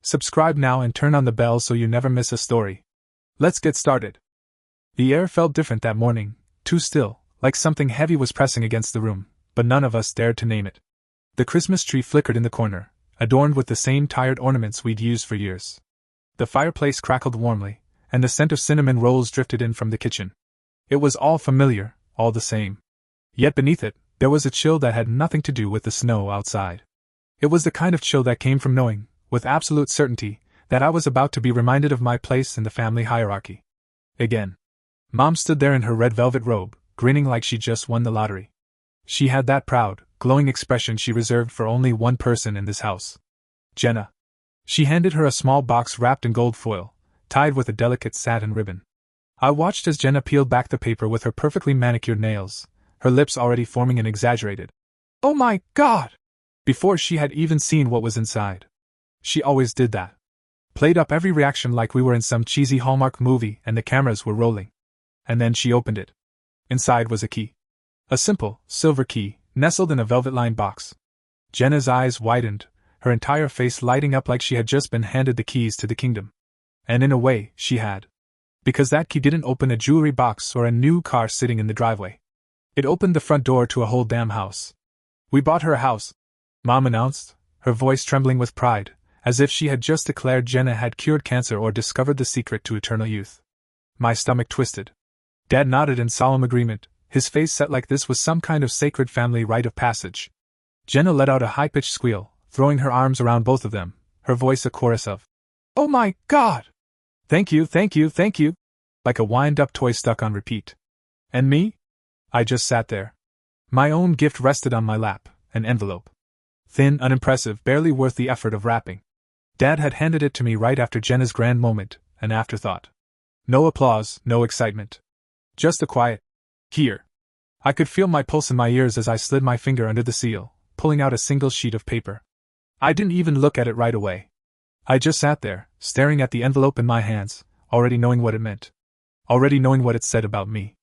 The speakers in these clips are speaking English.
Subscribe now and turn on the bell so you never miss a story. Let's get started. The air felt different that morning, too still, like something heavy was pressing against the room, but none of us dared to name it. The Christmas tree flickered in the corner, adorned with the same tired ornaments we'd used for years. The fireplace crackled warmly, and the scent of cinnamon rolls drifted in from the kitchen. It was all familiar, all the same. Yet beneath it, there was a chill that had nothing to do with the snow outside. It was the kind of chill that came from knowing, with absolute certainty, that I was about to be reminded of my place in the family hierarchy. Again. Mom stood there in her red velvet robe, grinning like she'd just won the lottery. She had that proud, glowing expression she reserved for only one person in this house. Jenna. She handed her a small box wrapped in gold foil, tied with a delicate satin ribbon. I watched as Jenna peeled back the paper with her perfectly manicured nails, her lips already forming an exaggerated, "Oh my God!" before she had even seen what was inside. She always did that. Played up every reaction like we were in some cheesy Hallmark movie and the cameras were rolling. And then she opened it. Inside was a key. A simple, silver key, nestled in a velvet-lined box. Jenna's eyes widened, her entire face lighting up like she had just been handed the keys to the kingdom. And in a way, she had. Because that key didn't open a jewelry box or a new car sitting in the driveway. It opened the front door to a whole damn house. "We bought her a house," Mom announced, her voice trembling with pride, as if she had just declared Jenna had cured cancer or discovered the secret to eternal youth. My stomach twisted. Dad nodded in solemn agreement, his face set like this was some kind of sacred family rite of passage. Jenna let out a high-pitched squeal, throwing her arms around both of them, her voice a chorus of, "Oh my God! Thank you, thank you, thank you!" like a wind-up toy stuck on repeat. And me? I just sat there. My own gift rested on my lap, an envelope. Thin, unimpressive, barely worth the effort of wrapping. Dad had handed it to me right after Jenna's grand moment, an afterthought. No applause, no excitement. Just a quiet, "Here." I could feel my pulse in my ears as I slid my finger under the seal, pulling out a single sheet of paper. I didn't even look at it right away. I just sat there, staring at the envelope in my hands, already knowing what it meant. Already knowing what it said about me.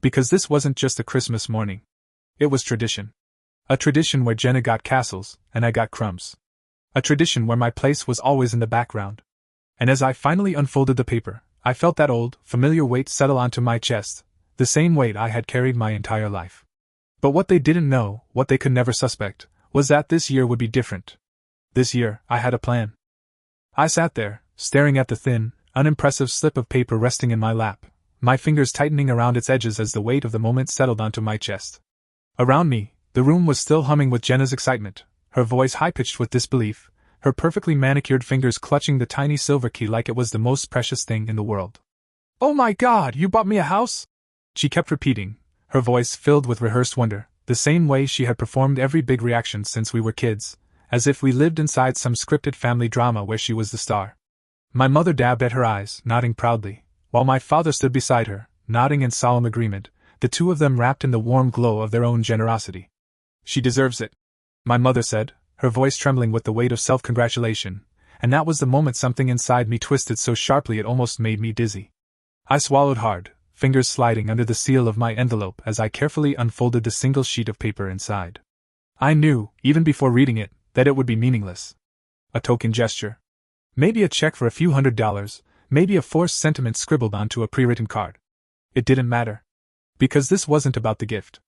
Because this wasn't just a Christmas morning. It was tradition. A tradition where Jenna got castles, and I got crumbs. A tradition where my place was always in the background. And as I finally unfolded the paper, I felt that old, familiar weight settle onto my chest, the same weight I had carried my entire life. But what they didn't know, what they could never suspect, was that this year would be different. This year, I had a plan. I sat there, staring at the thin, unimpressive slip of paper resting in my lap, my fingers tightening around its edges as the weight of the moment settled onto my chest. Around me, the room was still humming with Jenna's excitement, her voice high-pitched with disbelief, her perfectly manicured fingers clutching the tiny silver key like it was the most precious thing in the world. "Oh my God, you bought me a house?" she kept repeating, her voice filled with rehearsed wonder, the same way she had performed every big reaction since we were kids, as if we lived inside some scripted family drama where she was the star. My mother dabbed at her eyes, nodding proudly, while my father stood beside her, nodding in solemn agreement, the two of them wrapped in the warm glow of their own generosity. "She deserves it," my mother said, her voice trembling with the weight of self-congratulation, and that was the moment something inside me twisted so sharply it almost made me dizzy. I swallowed hard, fingers sliding under the seal of my envelope as I carefully unfolded the single sheet of paper inside. I knew, even before reading it, that it would be meaningless. A token gesture. Maybe a check for a few $100s, maybe a forced sentiment scribbled onto a pre-written card. It didn't matter. Because this wasn't about the gift.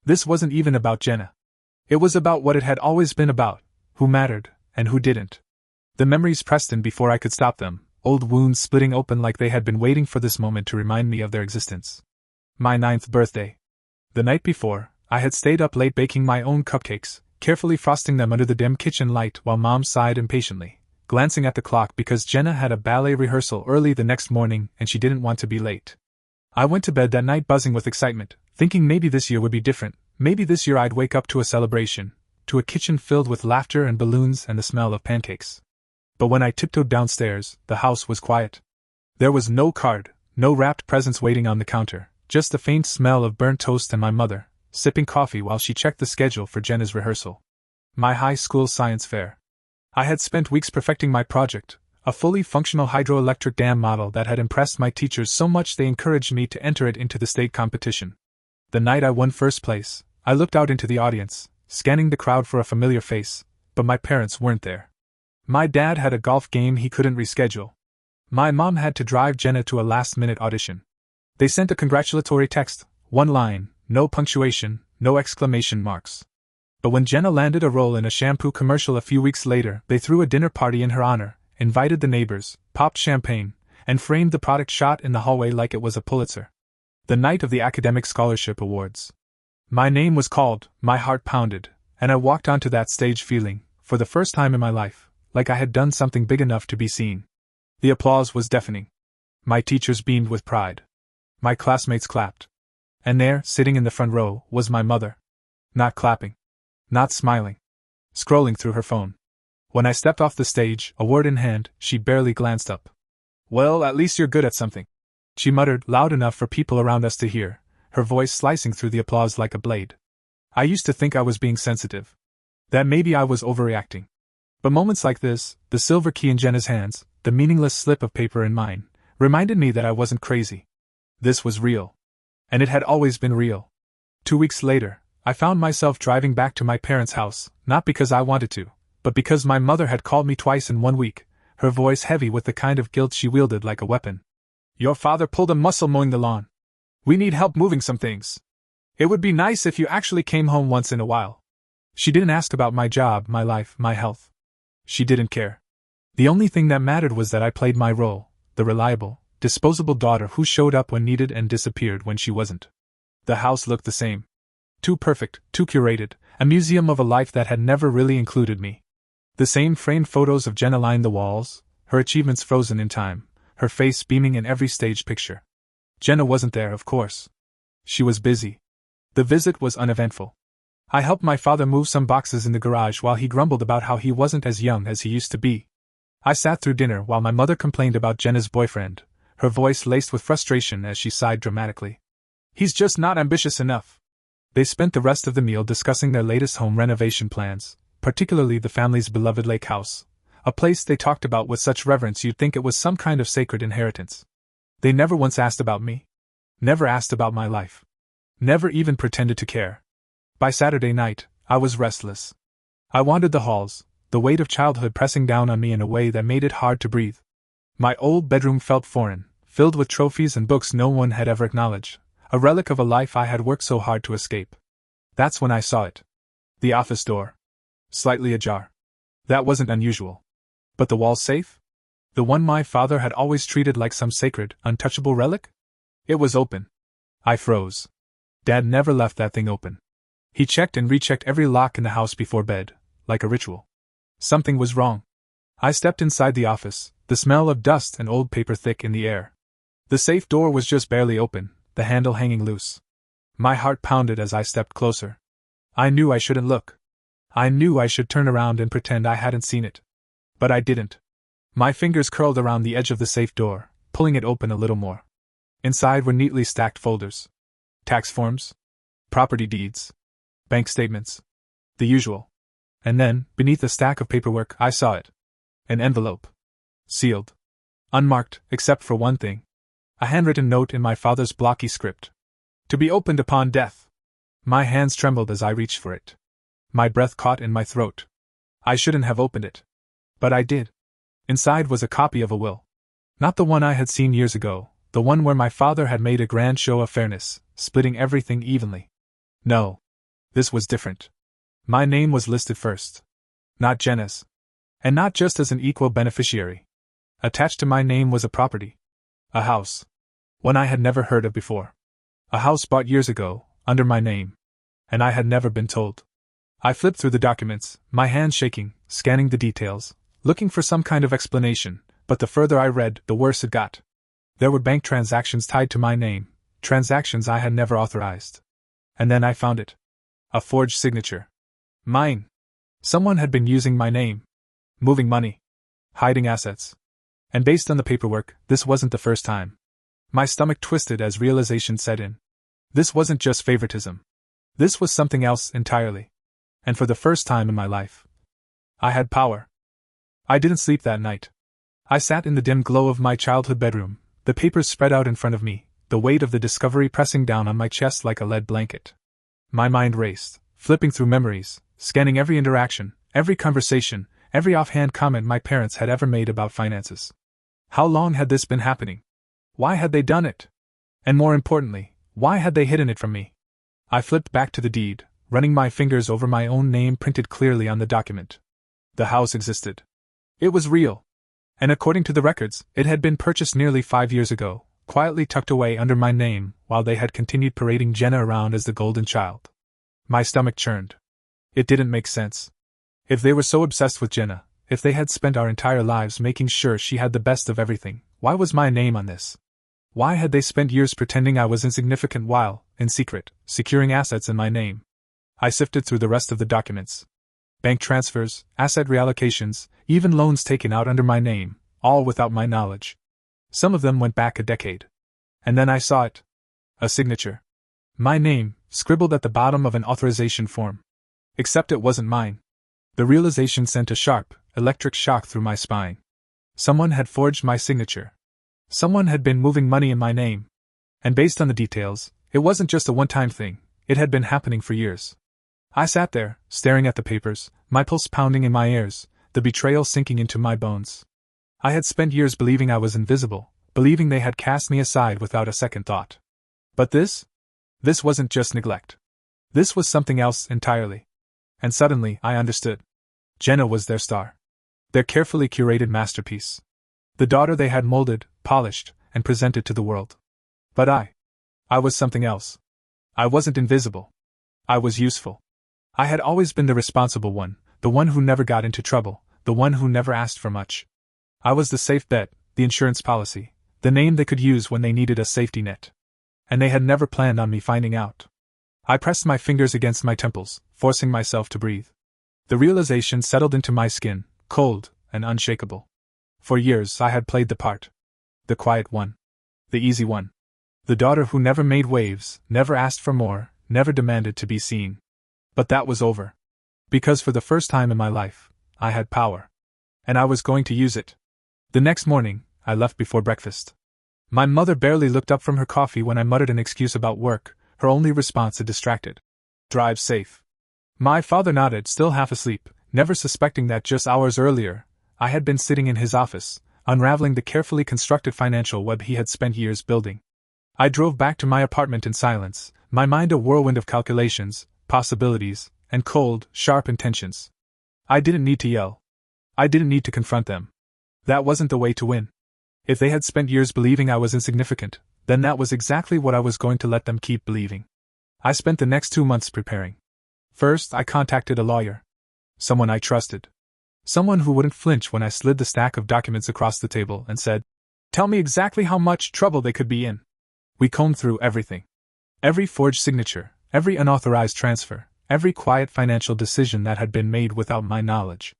This wasn't even about Jenna. It was about what it had always been about, who mattered, and who didn't. The memories pressed in before I could stop them, old wounds splitting open like they had been waiting for this moment to remind me of their existence. My 9th birthday. The night before, I had stayed up late baking my own cupcakes, carefully frosting them under the dim kitchen light while Mom sighed impatiently, glancing at the clock because Jenna had a ballet rehearsal early the next morning and she didn't want to be late. I went to bed that night buzzing with excitement, thinking maybe this year would be different, maybe this year I'd wake up to a celebration, to a kitchen filled with laughter and balloons and the smell of pancakes. But when I tiptoed downstairs, the house was quiet. There was no card, no wrapped presents waiting on the counter, just the faint smell of burnt toast and my mother, sipping coffee while she checked the schedule for Jenna's rehearsal. My high school science fair. I had spent weeks perfecting my project, a fully functional hydroelectric dam model that had impressed my teachers so much they encouraged me to enter it into the state competition. The night I won first place, I looked out into the audience, scanning the crowd for a familiar face, but my parents weren't there. My dad had a golf game he couldn't reschedule. My mom had to drive Jenna to a last-minute audition. They sent a congratulatory text, one line, no punctuation, no exclamation marks. But when Jenna landed a role in a shampoo commercial a few weeks later, they threw a dinner party in her honor, invited the neighbors, popped champagne, and framed the product shot in the hallway like it was a Pulitzer. The night of the Academic Scholarship Awards. My name was called, my heart pounded, and I walked onto that stage feeling, for the first time in my life, like I had done something big enough to be seen. The applause was deafening. My teachers beamed with pride. My classmates clapped. And there, sitting in the front row, was my mother. Not clapping. Not smiling. Scrolling through her phone. When I stepped off the stage, award in hand, she barely glanced up. "Well, at least you're good at something," she muttered, loud enough for people around us to hear, her voice slicing through the applause like a blade. I used to think I was being sensitive. That maybe I was overreacting. But moments like this, the silver key in Jenna's hands, the meaningless slip of paper in mine, reminded me that I wasn't crazy. This was real. And it had always been real. 2 weeks later, I found myself driving back to my parents' house, not because I wanted to, but because my mother had called me twice in 1 week, her voice heavy with the kind of guilt she wielded like a weapon. "Your father pulled a muscle mowing the lawn. We need help moving some things. It would be nice if you actually came home once in a while." She didn't ask about my job, my life, my health. She didn't care. The only thing that mattered was that I played my role, the reliable, disposable daughter who showed up when needed and disappeared when she wasn't. The house looked the same. Too perfect, too curated, a museum of a life that had never really included me. The same framed photos of Jenna lined the walls, her achievements frozen in time, her face beaming in every stage picture. Jenna wasn't there, of course. She was busy. The visit was uneventful. I helped my father move some boxes in the garage while he grumbled about how he wasn't as young as he used to be. I sat through dinner while my mother complained about Jenna's boyfriend, her voice laced with frustration as she sighed dramatically. "He's just not ambitious enough." They spent the rest of the meal discussing their latest home renovation plans, particularly the family's beloved lake house, a place they talked about with such reverence you'd think it was some kind of sacred inheritance. They never once asked about me. Never asked about my life. Never even pretended to care. By Saturday night, I was restless. I wandered the halls, the weight of childhood pressing down on me in a way that made it hard to breathe. My old bedroom felt foreign, filled with trophies and books no one had ever acknowledged, a relic of a life I had worked so hard to escape. That's when I saw it. The office door. Slightly ajar. That wasn't unusual. But the wall safe? The one my father had always treated like some sacred, untouchable relic? It was open. I froze. Dad never left that thing open. He checked and rechecked every lock in the house before bed, like a ritual. Something was wrong. I stepped inside the office, the smell of dust and old paper thick in the air. The safe door was just barely open, the handle hanging loose. My heart pounded as I stepped closer. I knew I shouldn't look. I knew I should turn around and pretend I hadn't seen it. But I didn't. My fingers curled around the edge of the safe door, pulling it open a little more. Inside were neatly stacked folders. Tax forms. Property deeds. Bank statements. The usual. And then, beneath a stack of paperwork, I saw it. An envelope. Sealed. Unmarked, except for one thing. A handwritten note in my father's blocky script. To be opened upon death. My hands trembled as I reached for it. My breath caught in my throat. I shouldn't have opened it. But I did. Inside was a copy of a will. Not the one I had seen years ago, the one where my father had made a grand show of fairness, splitting everything evenly. No. This was different. My name was listed first. Not Jenna's. And not just as an equal beneficiary. Attached to my name was a property. A house. One I had never heard of before. A house bought years ago, under my name. And I had never been told. I flipped through the documents, my hands shaking, scanning the details, looking for some kind of explanation, but the further I read, the worse it got. There were bank transactions tied to my name, transactions I had never authorized. And then I found it. A forged signature. Mine. Someone had been using my name. Moving money. Hiding assets. And based on the paperwork, this wasn't the first time. My stomach twisted as realization set in. This wasn't just favoritism. This was something else entirely. And for the first time in my life, I had power. I didn't sleep that night. I sat in the dim glow of my childhood bedroom, the papers spread out in front of me, the weight of the discovery pressing down on my chest like a lead blanket. My mind raced, flipping through memories, scanning every interaction, every conversation, every offhand comment my parents had ever made about finances. How long had this been happening? Why had they done it? And more importantly, why had they hidden it from me? I flipped back to the deed, running my fingers over my own name printed clearly on the document. The house existed. It was real. And according to the records, it had been purchased nearly 5 years ago, quietly tucked away under my name, while they had continued parading Jenna around as the golden child. My stomach churned. It didn't make sense. If they were so obsessed with Jenna, if they had spent our entire lives making sure she had the best of everything, why was my name on this? Why had they spent years pretending I was insignificant while, in secret, securing assets in my name? I sifted through the rest of the documents. Bank transfers, asset reallocations, even loans taken out under my name, all without my knowledge. Some of them went back a decade. And then I saw it. A signature. My name, scribbled at the bottom of an authorization form. Except it wasn't mine. The realization sent a sharp, electric shock through my spine. Someone had forged my signature. Someone had been moving money in my name. And based on the details, it wasn't just a one-time thing, it had been happening for years. I sat there, staring at the papers, my pulse pounding in my ears, the betrayal sinking into my bones. I had spent years believing I was invisible, believing they had cast me aside without a second thought. But this wasn't just neglect. This was something else entirely. And suddenly, I understood. Jenna was their star. Their carefully curated masterpiece. The daughter they had molded, polished, and presented to the world. But I was something else. I wasn't invisible. I was useful. I had always been the responsible one, the one who never got into trouble, the one who never asked for much. I was the safe bet, the insurance policy, the name they could use when they needed a safety net. And they had never planned on me finding out. I pressed my fingers against my temples, forcing myself to breathe. The realization settled into my skin, cold and unshakable. For years I had played the part. The quiet one. The easy one. The daughter who never made waves, never asked for more, never demanded to be seen. But that was over. Because for the first time in my life, I had power. And I was going to use it. The next morning, I left before breakfast. My mother barely looked up from her coffee when I muttered an excuse about work, her only response a distracted "Drive safe." My father nodded, still half asleep, never suspecting that just hours earlier, I had been sitting in his office, unraveling the carefully constructed financial web he had spent years building. I drove back to my apartment in silence, my mind a whirlwind of calculations, possibilities, and cold, sharp intentions. I didn't need to yell. I didn't need to confront them. That wasn't the way to win. If they had spent years believing I was insignificant, then that was exactly what I was going to let them keep believing. I spent the next 2 months preparing. First, I contacted a lawyer. Someone I trusted. Someone who wouldn't flinch when I slid the stack of documents across the table and said, "Tell me exactly how much trouble they could be in." We combed through everything. Every forged signature, every unauthorized transfer, every quiet financial decision that had been made without my knowledge.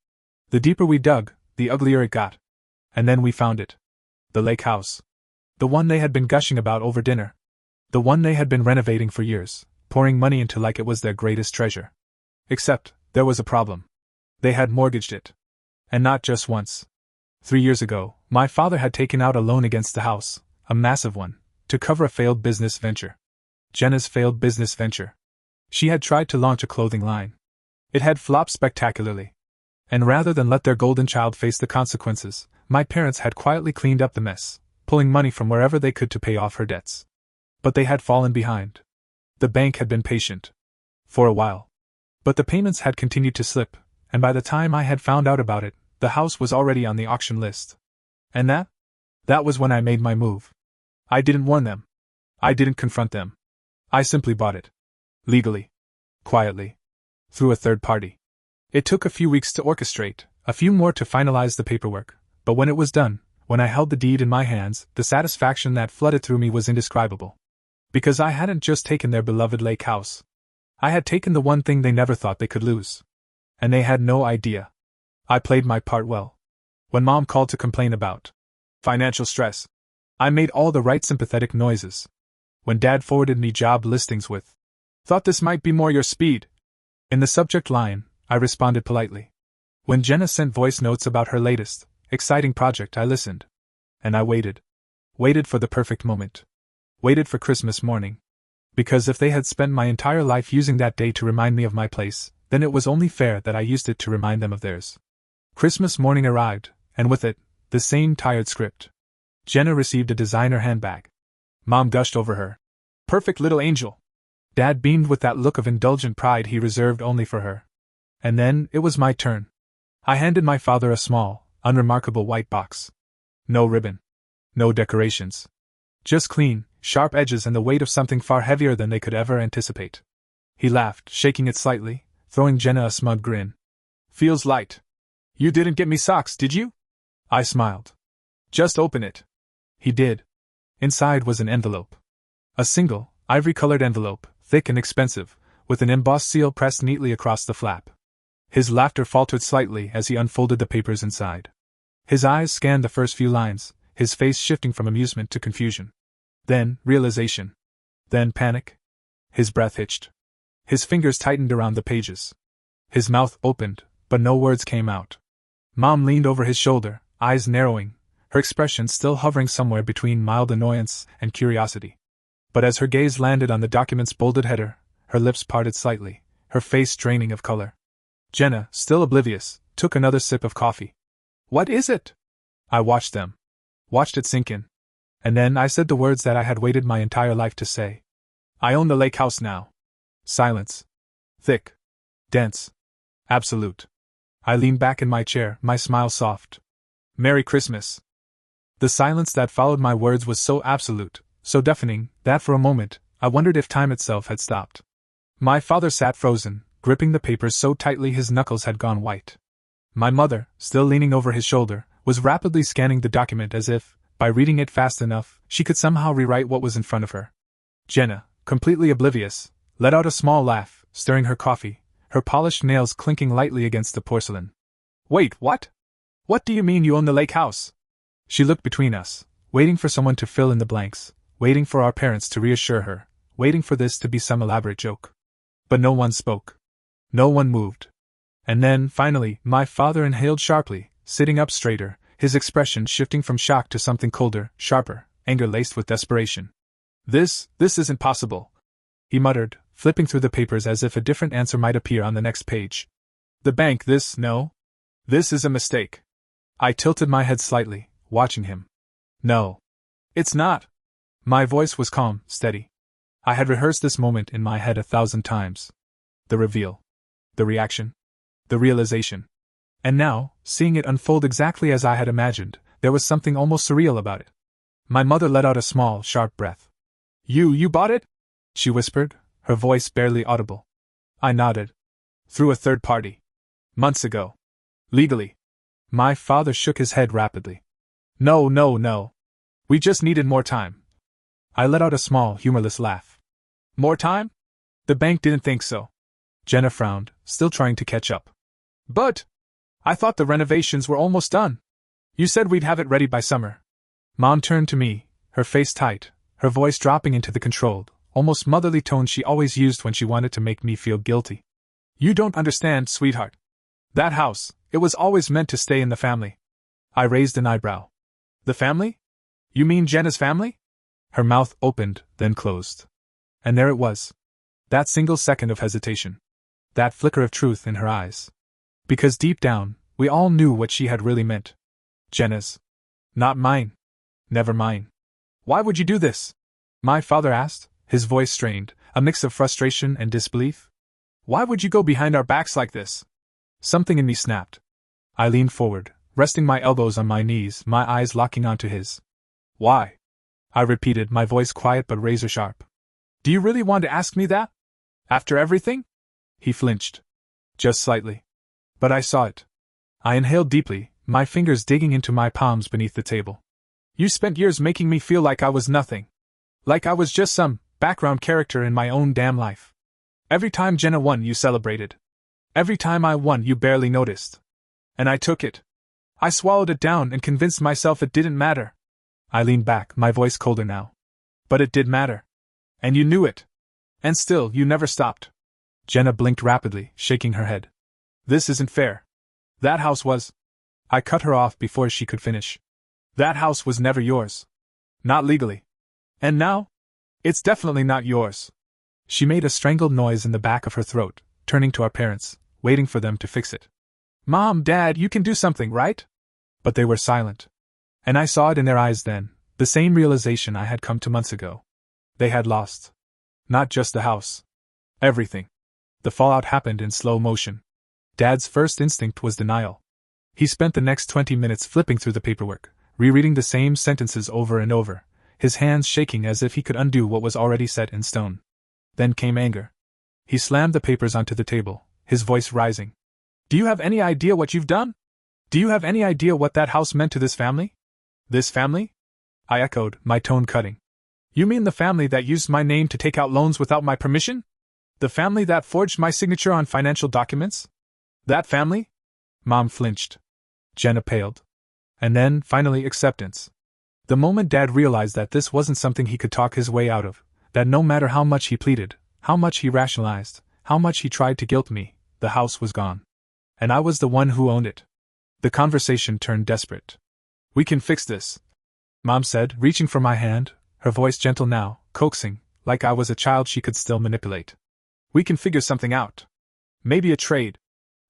The deeper we dug, the uglier it got. And then we found it. The lake house. The one they had been gushing about over dinner. The one they had been renovating for years, pouring money into like it was their greatest treasure. Except, there was a problem. They had mortgaged it. And not just once. 3 years ago, my father had taken out a loan against the house, a massive one, to cover a failed business venture. Jenna's failed business venture. She had tried to launch a clothing line. It had flopped spectacularly. And rather than let their golden child face the consequences, my parents had quietly cleaned up the mess, pulling money from wherever they could to pay off her debts. But they had fallen behind. The bank had been patient. For a while. But the payments had continued to slip, and by the time I had found out about it, the house was already on the auction list. And that was when I made my move. I didn't warn them. I didn't confront them. I simply bought it. Legally. Quietly. Through a third party. It took a few weeks to orchestrate, a few more to finalize the paperwork, but when it was done, when I held the deed in my hands, the satisfaction that flooded through me was indescribable. Because I hadn't just taken their beloved lake house. I had taken the one thing they never thought they could lose. And they had no idea. I played my part well. When Mom called to complain about financial stress, I made all the right sympathetic noises. When Dad forwarded me job listings with, "Thought this might be more your speed," in the subject line, I responded politely. When Jenna sent voice notes about her latest, exciting project, I listened. And I waited. Waited for the perfect moment. Waited for Christmas morning. Because if they had spent my entire life using that day to remind me of my place, then it was only fair that I used it to remind them of theirs. Christmas morning arrived, and with it, the same tired script. Jenna received a designer handbag. Mom gushed over her. Perfect little angel. Dad beamed with that look of indulgent pride he reserved only for her. And then, it was my turn. I handed my father a small, unremarkable white box. No ribbon. No decorations. Just clean, sharp edges and the weight of something far heavier than they could ever anticipate. He laughed, shaking it slightly, throwing Jenna a smug grin. Feels light. You didn't get me socks, did you? I smiled. Just open it. He did. Inside was an envelope. A single, ivory-colored envelope, thick and expensive, with an embossed seal pressed neatly across the flap. His laughter faltered slightly as he unfolded the papers inside. His eyes scanned the first few lines, his face shifting from amusement to confusion. Then, realization. Then panic. His breath hitched. His fingers tightened around the pages. His mouth opened, but no words came out. Mom leaned over his shoulder, eyes narrowing, her expression still hovering somewhere between mild annoyance and curiosity. But as her gaze landed on the document's bolded header, her lips parted slightly, her face draining of color. Jenna, still oblivious, took another sip of coffee. What is it? I watched them. Watched it sink in. And then I said the words that I had waited my entire life to say. I own the lake house now. Silence. Thick. Dense. Absolute. I leaned back in my chair, my smile soft. Merry Christmas. The silence that followed my words was so absolute, so deafening, that for a moment, I wondered if time itself had stopped. My father sat frozen, gripping the papers so tightly his knuckles had gone white. My mother, still leaning over his shoulder, was rapidly scanning the document as if, by reading it fast enough, she could somehow rewrite what was in front of her. Jenna, completely oblivious, let out a small laugh, stirring her coffee, her polished nails clinking lightly against the porcelain. Wait, what? What do you mean you own the lake house? She looked between us, waiting for someone to fill in the blanks, waiting for our parents to reassure her, waiting for this to be some elaborate joke. But no one spoke. No one moved. And then, finally, my father inhaled sharply, sitting up straighter, his expression shifting from shock to something colder, sharper, anger laced with desperation. This isn't possible, he muttered, flipping through the papers as if a different answer might appear on the next page. The bank, no. This is a mistake. I tilted my head slightly, watching him. No. It's not. My voice was calm, steady. I had rehearsed this moment in my head 1,000 times. The reveal. The reaction. The realization. And now, seeing it unfold exactly as I had imagined, there was something almost surreal about it. My mother let out a small, sharp breath. You bought it? She whispered, her voice barely audible. I nodded. Through a third party. Months ago. Legally. My father shook his head rapidly. No. We just needed more time. I let out a small, humorless laugh. More time? The bank didn't think so. Jenna frowned, still trying to catch up. But I thought the renovations were almost done. You said we'd have it ready by summer. Mom turned to me, her face tight, her voice dropping into the controlled, almost motherly tone she always used when she wanted to make me feel guilty. You don't understand, sweetheart. That house, it was always meant to stay in the family. I raised an eyebrow. The family? You mean Jenna's family? Her mouth opened, then closed. And there it was. That single second of hesitation. That flicker of truth in her eyes. Because deep down, we all knew what she had really meant. Jenna's. Not mine. Never mine. Why would you do this? My father asked, his voice strained, a mix of frustration and disbelief. Why would you go behind our backs like this? Something in me snapped. I leaned forward, resting my elbows on my knees, my eyes locking onto his. Why? I repeated, my voice quiet but razor sharp. Do you really want to ask me that? After everything? He flinched. Just slightly. But I saw it. I inhaled deeply, my fingers digging into my palms beneath the table. You spent years making me feel like I was nothing. Like I was just some background character in my own damn life. Every time Jenna won, you celebrated. Every time I won, you barely noticed. And I took it. I swallowed it down and convinced myself it didn't matter. I leaned back, my voice colder now. But it did matter. And you knew it. And still, you never stopped. Jenna blinked rapidly, shaking her head. This isn't fair. That house was. I cut her off before she could finish. That house was never yours. Not legally. And now? It's definitely not yours. She made a strangled noise in the back of her throat, turning to our parents, waiting for them to fix it. Mom, Dad, you can do something, right? But they were silent. And I saw it in their eyes then, the same realization I had come to months ago. They had lost. Not just the house. Everything. The fallout happened in slow motion. Dad's first instinct was denial. He spent the next 20 minutes flipping through the paperwork, rereading the same sentences over and over, his hands shaking as if he could undo what was already set in stone. Then came anger. He slammed the papers onto the table, his voice rising. Do you have any idea what you've done? Do you have any idea what that house meant to this family? This family? I echoed, my tone cutting. You mean the family that used my name to take out loans without my permission? The family that forged my signature on financial documents? That family? Mom flinched. Jenna paled. And then, finally, acceptance. The moment Dad realized that this wasn't something he could talk his way out of, that no matter how much he pleaded, how much he rationalized, how much he tried to guilt me, the house was gone. And I was the one who owned it. The conversation turned desperate. We can fix this, Mom said, reaching for my hand, her voice gentle now, coaxing, like I was a child she could still manipulate. We can figure something out. Maybe a trade.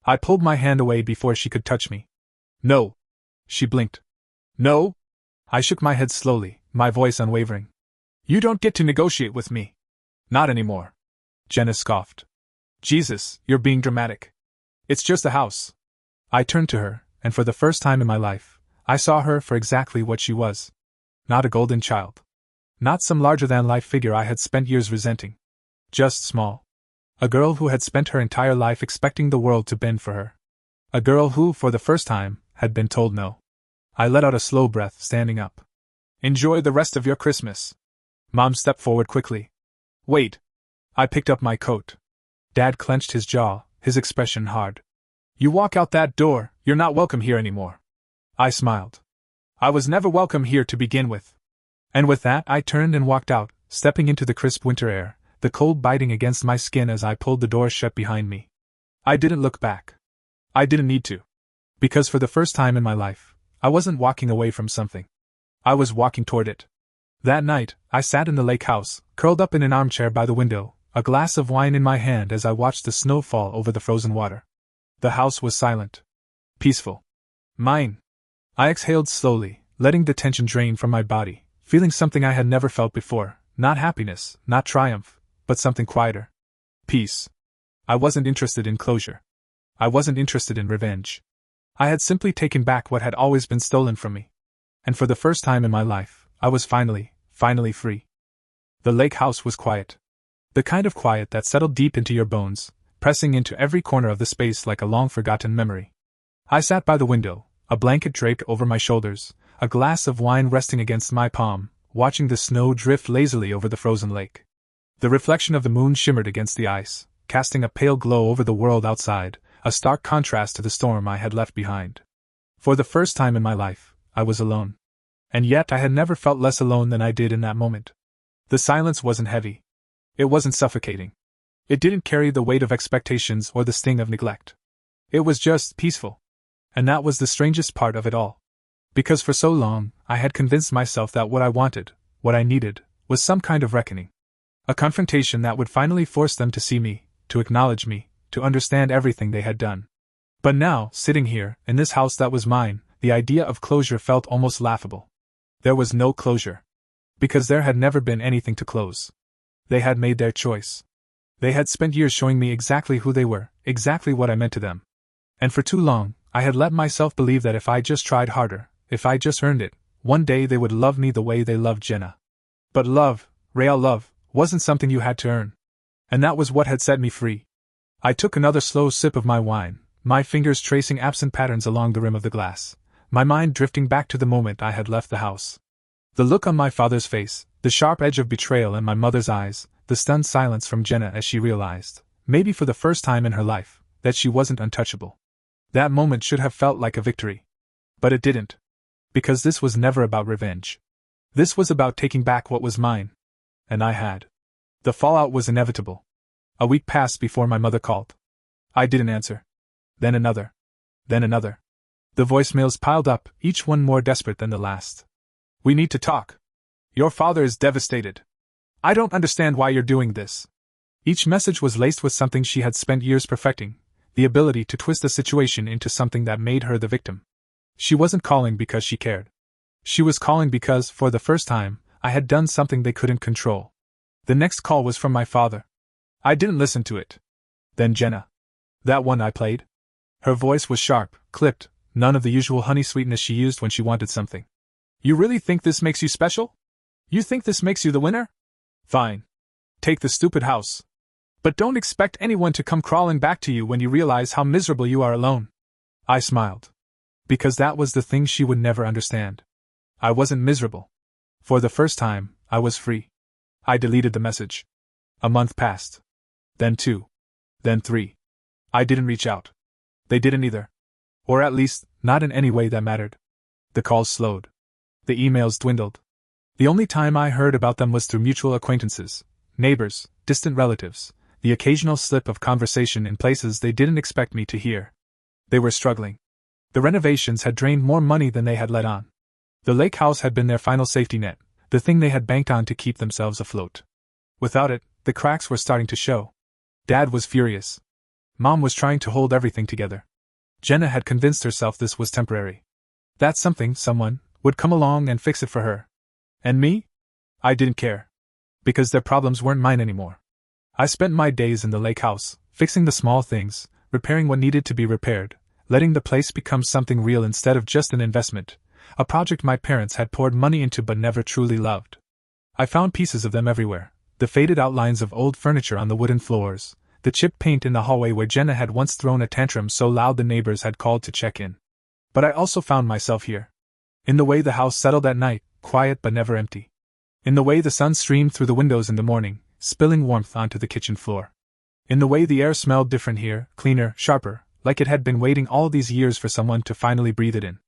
I pulled my hand away before she could touch me. No. She blinked. No? I shook my head slowly, my voice unwavering. You don't get to negotiate with me. Not anymore. Jenna scoffed. Jesus, you're being dramatic. It's just a house. I turned to her, and for the first time in my life, I saw her for exactly what she was. Not a golden child. Not some larger-than-life figure I had spent years resenting. Just small. A girl who had spent her entire life expecting the world to bend for her. A girl who, for the first time, had been told no. I let out a slow breath, standing up. Enjoy the rest of your Christmas. Mom stepped forward quickly. Wait. I picked up my coat. Dad clenched his jaw, his expression hard. You walk out that door, you're not welcome here anymore. I smiled. I was never welcome here to begin with. And with that, I turned and walked out, stepping into the crisp winter air, the cold biting against my skin as I pulled the door shut behind me. I didn't look back. I didn't need to. Because for the first time in my life, I wasn't walking away from something. I was walking toward it. That night, I sat in the lake house, curled up in an armchair by the window, a glass of wine in my hand as I watched the snow fall over the frozen water. The house was silent. Peaceful. Mine. I exhaled slowly, letting the tension drain from my body, feeling something I had never felt before, not happiness, not triumph, but something quieter. Peace. I wasn't interested in closure. I wasn't interested in revenge. I had simply taken back what had always been stolen from me. And for the first time in my life, I was finally free. The lake house was quiet. The kind of quiet that settled deep into your bones, pressing into every corner of the space like a long-forgotten memory. I sat by the window, a blanket draped over my shoulders, a glass of wine resting against my palm, watching the snow drift lazily over the frozen lake. The reflection of the moon shimmered against the ice, casting a pale glow over the world outside, a stark contrast to the storm I had left behind. For the first time in my life, I was alone. And yet I had never felt less alone than I did in that moment. The silence wasn't heavy. It wasn't suffocating. It didn't carry the weight of expectations or the sting of neglect. It was just peaceful. And that was the strangest part of it all. Because for so long, I had convinced myself that what I wanted, what I needed, was some kind of reckoning. A confrontation that would finally force them to see me, to acknowledge me, to understand everything they had done. But now, sitting here, in this house that was mine, the idea of closure felt almost laughable. There was no closure. Because there had never been anything to close. They had made their choice. They had spent years showing me exactly who they were, exactly what I meant to them. And for too long, I had let myself believe that if I just tried harder, if I just earned it, one day they would love me the way they loved Jenna. But love, real love, wasn't something you had to earn. And that was what had set me free. I took another slow sip of my wine, my fingers tracing absent patterns along the rim of the glass, my mind drifting back to the moment I had left the house. The look on my father's face, the sharp edge of betrayal in my mother's eyes, the stunned silence from Jenna as she realized, maybe for the first time in her life, that she wasn't untouchable. That moment should have felt like a victory. But it didn't. Because this was never about revenge. This was about taking back what was mine. And I had. The fallout was inevitable. A week passed before my mother called. I didn't answer. Then another. Then another. The voicemails piled up, each one more desperate than the last. We need to talk. Your father is devastated. I don't understand why you're doing this. Each message was laced with something she had spent years perfecting, The ability to twist a situation into something that made her the victim. She wasn't calling because she cared. She was calling because, for the first time, I had done something they couldn't control. The next call was from my father. I didn't listen to it. Then Jenna. That one I played? Her voice was sharp, clipped, none of the usual honey sweetness she used when she wanted something. You really think this makes you special? You think this makes you the winner? Fine. Take the stupid house. But don't expect anyone to come crawling back to you when you realize how miserable you are alone. I smiled. Because that was the thing she would never understand. I wasn't miserable. For the first time, I was free. I deleted the message. A month passed. Then 2. Then 3. I didn't reach out. They didn't either. Or at least, not in any way that mattered. The calls slowed. The emails dwindled. The only time I heard about them was through mutual acquaintances, neighbors, distant relatives, the occasional slip of conversation in places they didn't expect me to hear. They were struggling. The renovations had drained more money than they had let on. The lake house had been their final safety net, the thing they had banked on to keep themselves afloat. Without it, the cracks were starting to show. Dad was furious. Mom was trying to hold everything together. Jenna had convinced herself this was temporary. That someone, would come along and fix it for her. And me? I didn't care. Because their problems weren't mine anymore. I spent my days in the lake house, fixing the small things, repairing what needed to be repaired, letting the place become something real instead of just an investment, a project my parents had poured money into but never truly loved. I found pieces of them everywhere, the faded outlines of old furniture on the wooden floors, the chipped paint in the hallway where Jenna had once thrown a tantrum so loud the neighbors had called to check in. But I also found myself here. In the way the house settled at night, quiet but never empty. In the way the sun streamed through the windows in the morning, spilling warmth onto the kitchen floor. In the way the air smelled different here, cleaner, sharper, like it had been waiting all these years for someone to finally breathe it in.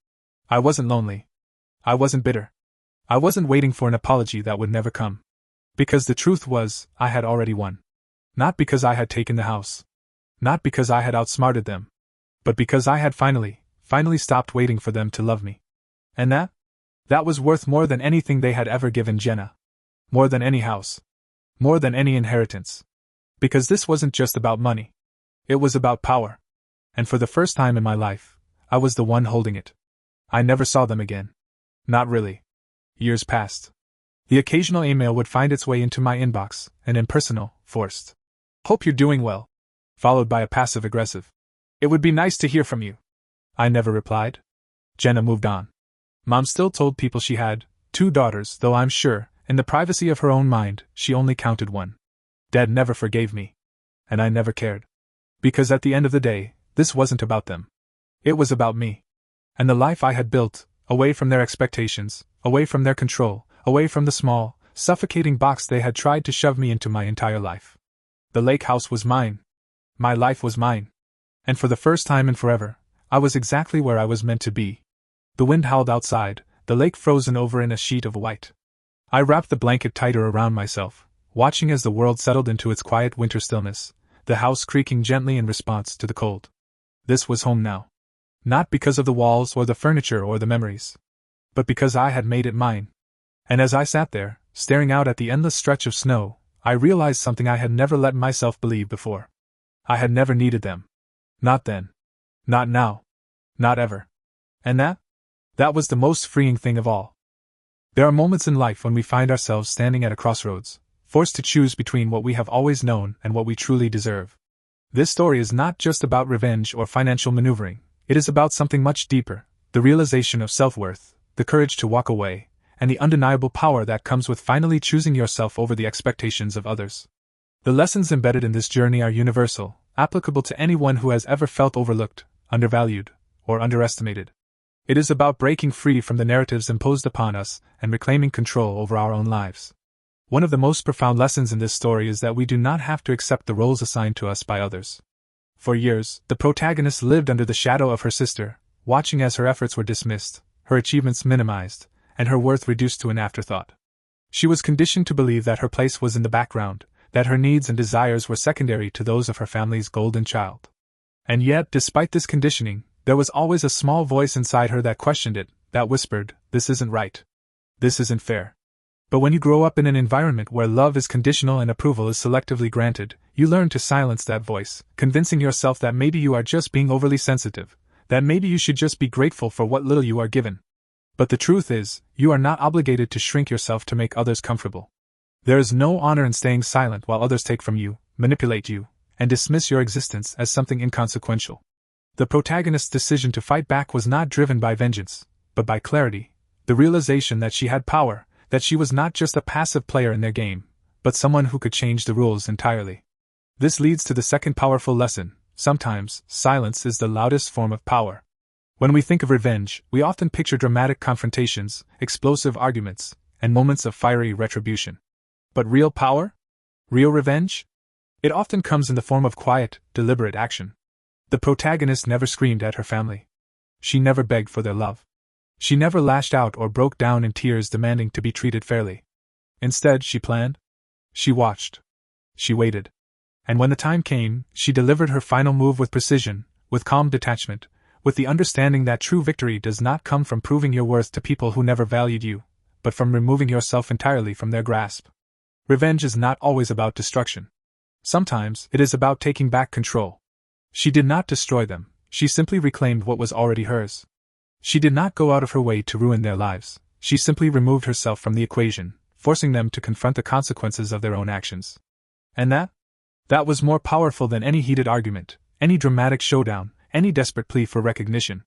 I wasn't lonely. I wasn't bitter. I wasn't waiting for an apology that would never come. Because the truth was, I had already won. Not because I had taken the house. Not because I had outsmarted them. But because I had finally stopped waiting for them to love me. And that was worth more than anything they had ever given Jenna. More than any house. More than any inheritance. Because this wasn't just about money. It was about power. And for the first time in my life, I was the one holding it. I never saw them again. Not really. Years passed. The occasional email would find its way into my inbox, an impersonal, forced. Hope you're doing well. Followed by a passive-aggressive. It would be nice to hear from you. I never replied. Jenna moved on. Mom still told people she had 2 daughters, though I'm sure, in the privacy of her own mind, she only counted 1. Dad never forgave me. And I never cared. Because at the end of the day, this wasn't about them. It was about me. And the life I had built, away from their expectations, away from their control, away from the small, suffocating box they had tried to shove me into my entire life. The lake house was mine. My life was mine. And for the first time in forever, I was exactly where I was meant to be. The wind howled outside, the lake frozen over in a sheet of white. I wrapped the blanket tighter around myself, watching as the world settled into its quiet winter stillness, the house creaking gently in response to the cold. This was home now. Not because of the walls or the furniture or the memories. But because I had made it mine. And as I sat there, staring out at the endless stretch of snow, I realized something I had never let myself believe before. I had never needed them. Not then. Not now. Not ever. And that was the most freeing thing of all. There are moments in life when we find ourselves standing at a crossroads, forced to choose between what we have always known and what we truly deserve. This story is not just about revenge or financial maneuvering, it is about something much deeper, the realization of self-worth, the courage to walk away, and the undeniable power that comes with finally choosing yourself over the expectations of others. The lessons embedded in this journey are universal, applicable to anyone who has ever felt overlooked, undervalued, or underestimated. It is about breaking free from the narratives imposed upon us and reclaiming control over our own lives. One of the most profound lessons in this story is that we do not have to accept the roles assigned to us by others. For years, the protagonist lived under the shadow of her sister, watching as her efforts were dismissed, her achievements minimized, and her worth reduced to an afterthought. She was conditioned to believe that her place was in the background, that her needs and desires were secondary to those of her family's golden child. And yet, despite this conditioning, there was always a small voice inside her that questioned it, that whispered, "This isn't right. This isn't fair." But when you grow up in an environment where love is conditional and approval is selectively granted, you learn to silence that voice, convincing yourself that maybe you are just being overly sensitive, that maybe you should just be grateful for what little you are given. But the truth is, you are not obligated to shrink yourself to make others comfortable. There is no honor in staying silent while others take from you, manipulate you, and dismiss your existence as something inconsequential. The protagonist's decision to fight back was not driven by vengeance, but by clarity, the realization that she had power, that she was not just a passive player in their game, but someone who could change the rules entirely. This leads to the second powerful lesson: sometimes, silence is the loudest form of power. When we think of revenge, we often picture dramatic confrontations, explosive arguments, and moments of fiery retribution. But real power? Real revenge? It often comes in the form of quiet, deliberate action. The protagonist never screamed at her family. She never begged for their love. She never lashed out or broke down in tears demanding to be treated fairly. Instead, she planned. She watched. She waited. And when the time came, she delivered her final move with precision, with calm detachment, with the understanding that true victory does not come from proving your worth to people who never valued you, but from removing yourself entirely from their grasp. Revenge is not always about destruction. Sometimes it is about taking back control. She did not destroy them, she simply reclaimed what was already hers. She did not go out of her way to ruin their lives, she simply removed herself from the equation, forcing them to confront the consequences of their own actions. And that was more powerful than any heated argument, any dramatic showdown, any desperate plea for recognition.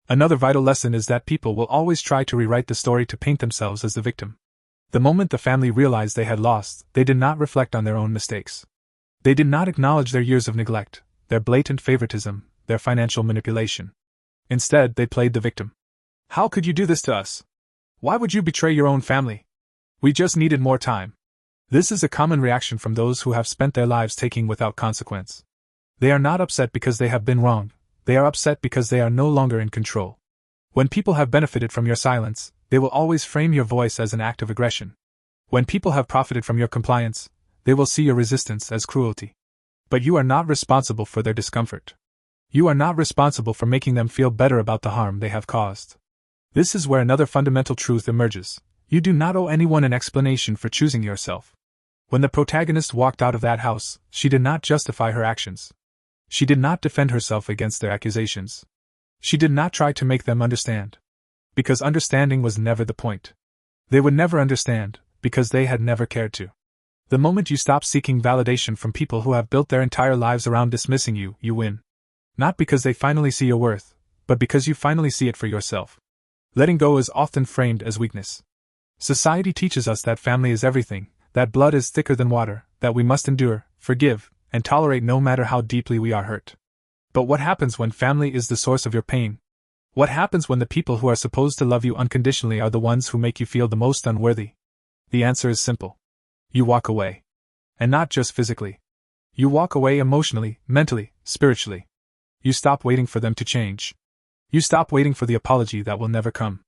Another vital lesson is that people will always try to rewrite the story to paint themselves as the victim. The moment the family realized they had lost, they did not reflect on their own mistakes. They did not acknowledge their years of neglect, their blatant favoritism, their financial manipulation. Instead, they played the victim. How could you do this to us? Why would you betray your own family? We just needed more time. This is a common reaction from those who have spent their lives taking without consequence. They are not upset because they have been wronged, they are upset because they are no longer in control. When people have benefited from your silence, they will always frame your voice as an act of aggression. When people have profited from your compliance, they will see your resistance as cruelty. But you are not responsible for their discomfort. You are not responsible for making them feel better about the harm they have caused. This is where another fundamental truth emerges. You do not owe anyone an explanation for choosing yourself. When the protagonist walked out of that house, she did not justify her actions. She did not defend herself against their accusations. She did not try to make them understand. Because understanding was never the point. They would never understand, because they had never cared to. The moment you stop seeking validation from people who have built their entire lives around dismissing you, you win. Not because they finally see your worth, but because you finally see it for yourself. Letting go is often framed as weakness. Society teaches us that family is everything, that blood is thicker than water, that we must endure, forgive, and tolerate no matter how deeply we are hurt. But what happens when family is the source of your pain? What happens when the people who are supposed to love you unconditionally are the ones who make you feel the most unworthy? The answer is simple. You walk away. And not just physically. You walk away emotionally, mentally, spiritually. You stop waiting for them to change. You stop waiting for the apology that will never come.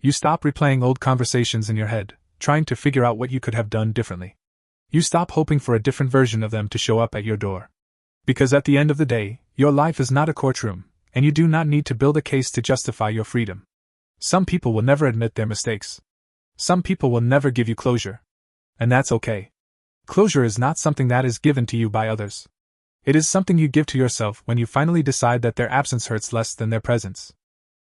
You stop replaying old conversations in your head, trying to figure out what you could have done differently. You stop hoping for a different version of them to show up at your door. Because at the end of the day, your life is not a courtroom, and you do not need to build a case to justify your freedom. Some people will never admit their mistakes. Some people will never give you closure. And that's okay. Closure is not something that is given to you by others. It is something you give to yourself when you finally decide that their absence hurts less than their presence.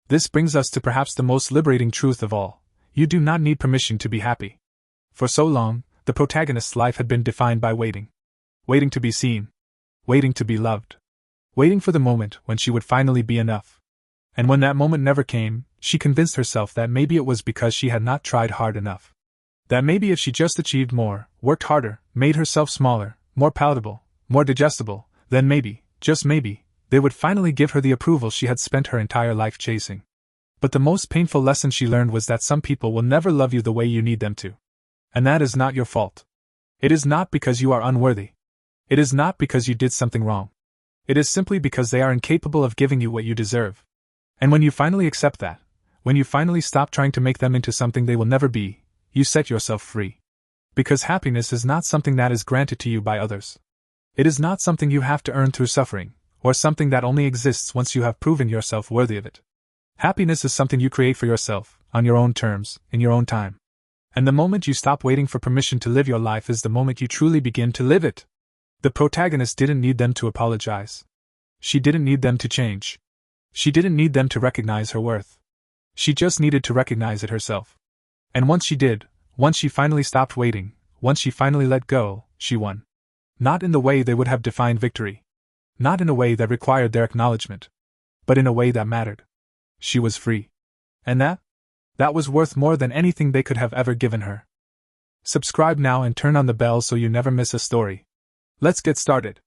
This brings us to perhaps the most liberating truth of all. You do not need permission to be happy. For so long, the protagonist's life had been defined by waiting. Waiting to be seen. Waiting to be loved. Waiting for the moment when she would finally be enough. And when that moment never came, she convinced herself that maybe it was because she had not tried hard enough. That maybe if she just achieved more, worked harder, made herself smaller, more palatable, more digestible, then maybe, just maybe, they would finally give her the approval she had spent her entire life chasing. But the most painful lesson she learned was that some people will never love you the way you need them to. And that is not your fault. It is not because you are unworthy. It is not because you did something wrong. It is simply because they are incapable of giving you what you deserve. And when you finally accept that, when you finally stop trying to make them into something they will never be, you set yourself free. Because happiness is not something that is granted to you by others. It is not something you have to earn through suffering, or something that only exists once you have proven yourself worthy of it. Happiness is something you create for yourself, on your own terms, in your own time. And the moment you stop waiting for permission to live your life is the moment you truly begin to live it. The protagonist didn't need them to apologize. She didn't need them to change. She didn't need them to recognize her worth. She just needed to recognize it herself. And once she did, once she finally stopped waiting, once she finally let go, she won. Not in the way they would have defined victory. Not in a way that required their acknowledgement. But in a way that mattered. She was free. And that was worth more than anything they could have ever given her. Subscribe now and turn on the bell so you never miss a story. Let's get started.